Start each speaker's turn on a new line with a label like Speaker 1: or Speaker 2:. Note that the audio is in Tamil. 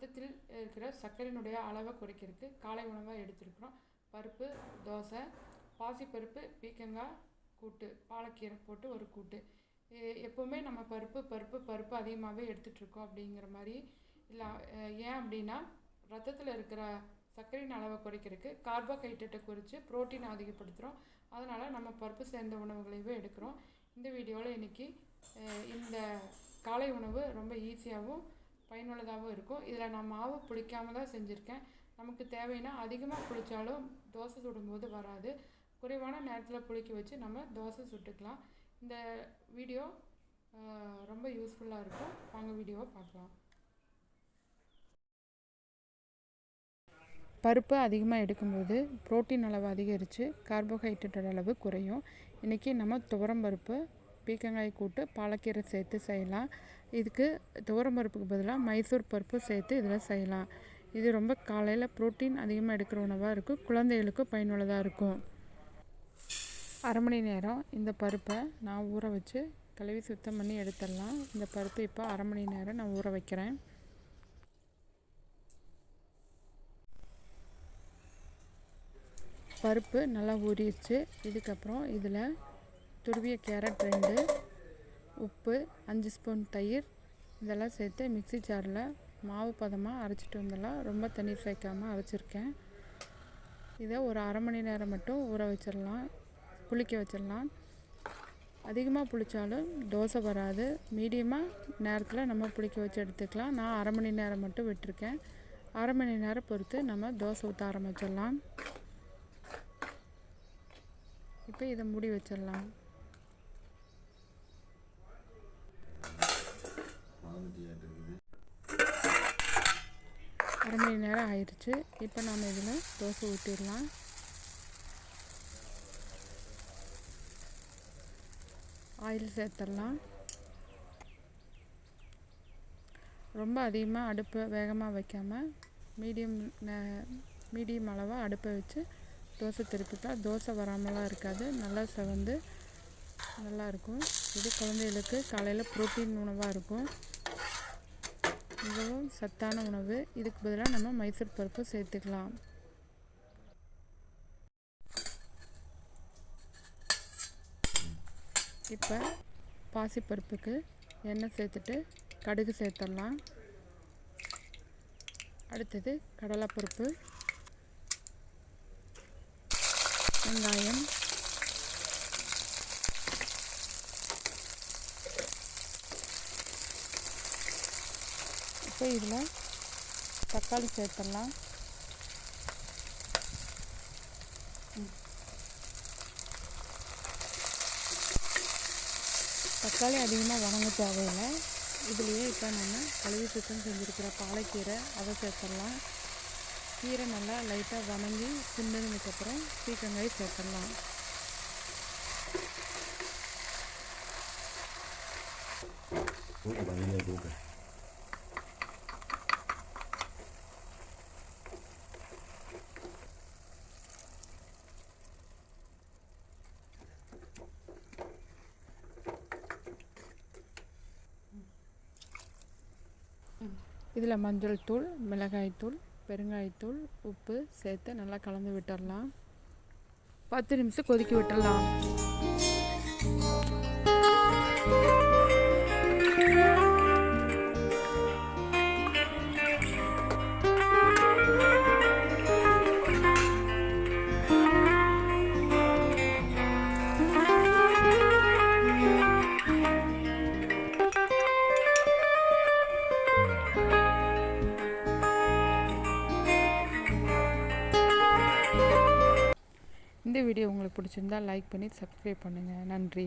Speaker 1: ரத்தத்தில் இருக்கிற சர்க்கரையினுடைய அளவை குறைக்கிறதுக்கு காலை உணவாக எடுத்துருக்குறோம். பருப்பு, தோசை, பாசிப்பருப்பு, பீக்கங்காய் கூட்டு, பாலக்கீரை போட்டு ஒரு கூட்டு. எப்போவுமே நம்ம பருப்பு அதிகமாகவே எடுத்துகிட்ருக்கோம் அப்படிங்கிற மாதிரி இல்லை. ஏன் அப்படின்னா ரத்தத்தில் இருக்கிற சர்க்கரையின் அளவை குறைக்கிறதுக்கு கார்போஹைட்ரேட்டை குறித்து புரோட்டீன் அதிகப்படுத்துகிறோம். அதனால் நம்ம பருப்பு சேர்ந்த உணவுகளையே எடுக்கிறோம். இந்த வீடியோவில் இன்றைக்கி இந்த காலை உணவு ரொம்ப ஈஸியாகவும் பயனுள்ளதாகவும் இருக்கும். இதில் நான் மாவு புளிக்காமல் தான் செஞ்சுருக்கேன். நமக்கு தேவைன்னா அதிகமாக புளித்தாலும் தோசை சுடும்போது வராது. குறைவான நேரத்தில் புளிக்க வச்சு நம்ம தோசை சுட்டுக்கலாம். இந்த வீடியோ ரொம்ப யூஸ்ஃபுல்லாக இருக்கும். வாங்க வீடியோவை பார்க்கலாம். பருப்பு அதிகமாக எடுக்கும்போது புரோட்டீன் அளவு அதிகரித்து கார்போஹைட்ரேட்டோட அளவு குறையும். இன்றைக்கி நம்ம துவரம்பருப்பு, பீக்கங்காய் கூட்டு, பாலக்கீரை சேர்த்து செய்யலாம். இதுக்கு துவரம்பருப்புக்கு பதிலாக மைசூர் பருப்பு சேர்த்து இதில் செய்யலாம். இது ரொம்ப காலையில் புரோட்டீன் அதிகமாக எடுக்கிற உணவாக இருக்கும். குழந்தைகளுக்கு பயனுள்ளதாக இருக்கும். அரை மணி நேரம் இந்த பருப்பை நான் ஊற வச்சு கழுவி சுத்தம் பண்ணி எடுத்துடலாம். இந்த பருப்பு இப்போ அரை மணி நேரம் நான் ஊற வைக்கிறேன். பருப்பு நல்லா ஊறிடுச்சு. இதுக்கப்புறம் இதில் துருவிய கேரட் 2, உப்பு, 5 ஸ்பூன் தயிர் இதெல்லாம் சேர்த்து மிக்ஸி ஜாரில் மாவு பதமாக அரைச்சிட்டு வந்துடலாம். ரொம்ப தண்ணி சேர்க்காமல் அரைச்சிருக்கேன். இதை ஒரு அரை மணி நேரம் மட்டும் ஊற வச்சிடலாம், புளிக்க வச்சிடலாம். அதிகமாக புளித்தாலும் தோசை வராது. மீடியமாக நேரத்தில் நம்ம புளிக்க வச்சு எடுத்துக்கலாம். நான் அரை மணி நேரம் மட்டும் விட்டுருக்கேன். அரை மணி நேரம் பொறுத்து நம்ம தோசை ஊற்ற ஆரம்பிச்சிடலாம். இப்போ இதை மூடி வச்சிடலாம். அரை மணி நேரம் ஆயிடுச்சு. இப்போ நாம் இதில் தோசை ஊற்றிடலாம். ஆயில் சேர்த்துடலாம். ரொம்ப அதிகமாக அடுப்பை வேகமாக வைக்காமல் மீடியம் அளவாக அடுப்பை வச்சு தோசை திருப்பிக்கலாம். தோசை வராமலாம் இருக்காது, நல்லா செவந்து நல்லாயிருக்கும். இது குழந்தைகளுக்கு காலையில் புரோட்டீன் உணவாக இருக்கும். மிகவும் சத்தான உணவு. இதுக்கு பதிலாக நம்ம மைசூர் பருப்பு சேர்த்துக்கலாம். இப்போ பாசிப்பருப்புக்கு எண்ணெய் சேர்த்துட்டு கடுகு சேர்த்துடலாம். அடுத்தது கடலைப்பருப்பு, வெங்காயம், இப்போ இதில் தக்காளி சேர்த்துடலாம். தக்காளி அதிகமாக வணங்க தேவையில்லை. இதுலேயே இப்போ நம்ம கழுவி சுத்தம் செஞ்சுருக்கிற பாலக்கீரை அதை சேர்த்துடலாம். கீரை நல்லா லைட்டாக வணங்கி சின்னதுக்கப்புறம் பீக்கங்காய் சேர்த்துடலாம். இதில் மஞ்சள் தூள், மிளகாய்த்தூள், பெருங்காயத்தூள், உப்பு சேர்த்து நல்லா கலந்து விட்டுடலாம். 10 நிமிஷம் கொதிக்க விட்டுடலாம். இந்த வீடியோ உங்களுக்கு பிடிச்சிருந்தால் லைக் பண்ணி சப்ஸ்கிரைப் பண்ணுங்கள். நன்றி.